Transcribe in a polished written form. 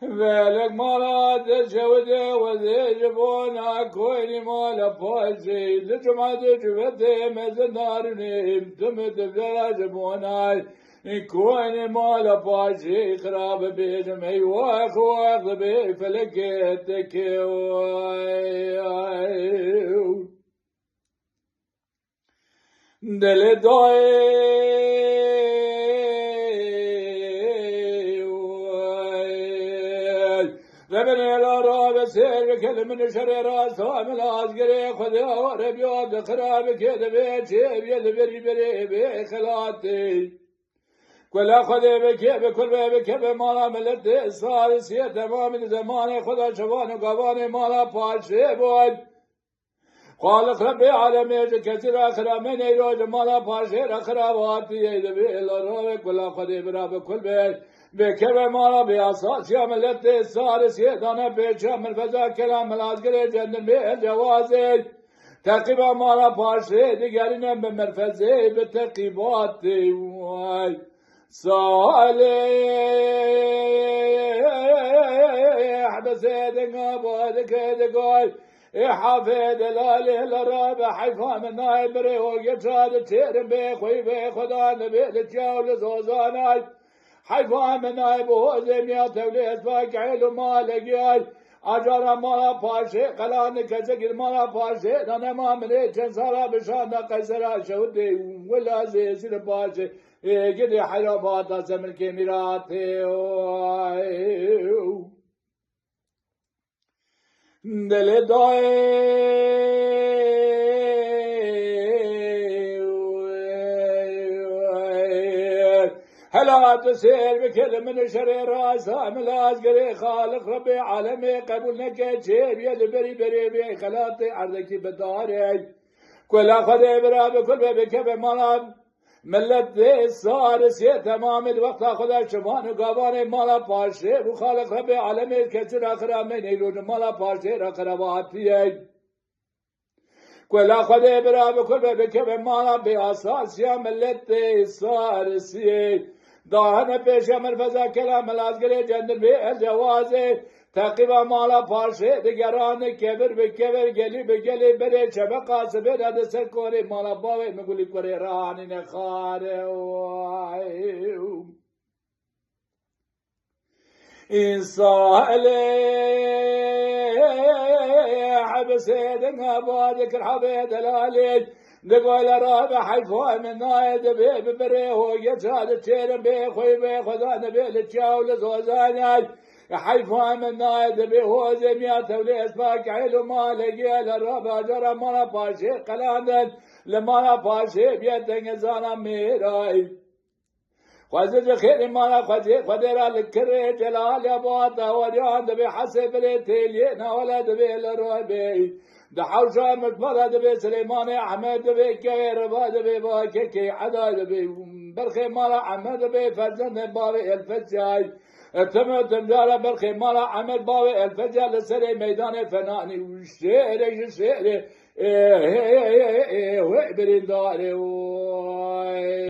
ذلك مراد جودة وذيجبونا كوني مالا بازي لجمعة جبتي مزنار نيم تمت بلاجبونا كوني مالا بازي خراب بيجمعي واخ بفلكتك دل دوي ربنا لا راب سير كل من شر راس من العسكري خذ وربيو خراب كذا بيت يد بري خلاتي كل خذ بكل بكب مالا ملت صار سير تمام زمان خذ شبان وقوان مالا باشي بود خالق ربي عالمي كثير اخر من يروج مالا باشي خراباتي يد بالروك كل خذ براب كل بيت بكبر مالا بأساس يا ملت السار سيدانا بيشا من فزا كلام العسكري جندن بالجوازي تقيبا مالا باشي ديگرين بمرفزي بتقيبات واي صالح بسيدن ابوادك دقوي حافظ الالي الراب حيفا من نايب ريو يجاد تيرن بيخوي بيخدا نبي لتجاول زوزاناي حيفا من نايب وزميا توليد فاقعي مالقياي اجارا مالا باشي قلان كزقر مالا باشي انا ما مني جنسارا بشانا قيسرا شودي ولا زيزر باشي قدي حيراباتا زمن كاميراتي دل دوي هلا تسير بكل من شر راسها من العسكري خالق ربي عالمي قبولنا كتشيب يد بري بي خلاتي عرضك بداري كل اخذ برا بكل بكب مالا ملت صار سي تمام الوقت اخذ شبان وقاباني مالا باشي وخالق ربي عالمي كثير اخر من يلون مالا باشي رقرباتي كل اخذ برا بكل بكب مالا باساس يا ملت صار سي داهن پیش امر فضا کلام العسکری جندر بی الجوازه تقیبا مالا پارشه دیگران کبر به کبر گلی به گلی بره چبه قاسبه رد سر کوری مالا باوی مگولی کوری رانی نخاره این ساله حبسیدن عبادك الحبيد الالي نقول راب حيفا من نايد بي ببري هو يجاد تيرن بي خوي بي خذان بي لتشاول زوزاناي حيفا من نايد بي هو زميات وليس باك عيلو ما لقيل الرابع جرى مالا باشي قلاندن لمالا باشي بيدن زانا ميراي خوزج خير مالا خوزي خديرا لكري جلال يباطا وريان دبي حسب ليتيلينا ولا دبي لروبي دحوشا متفرد دبي سليمان احمد دبي كير با دبي باكي عدا دبي برخي مالا احمد دبي فرزند باوي الفجاي تمت تمجارة برخي مالا احمد باوي الفجاي لسري ميدان فناني وشيري شيري وعبرين داري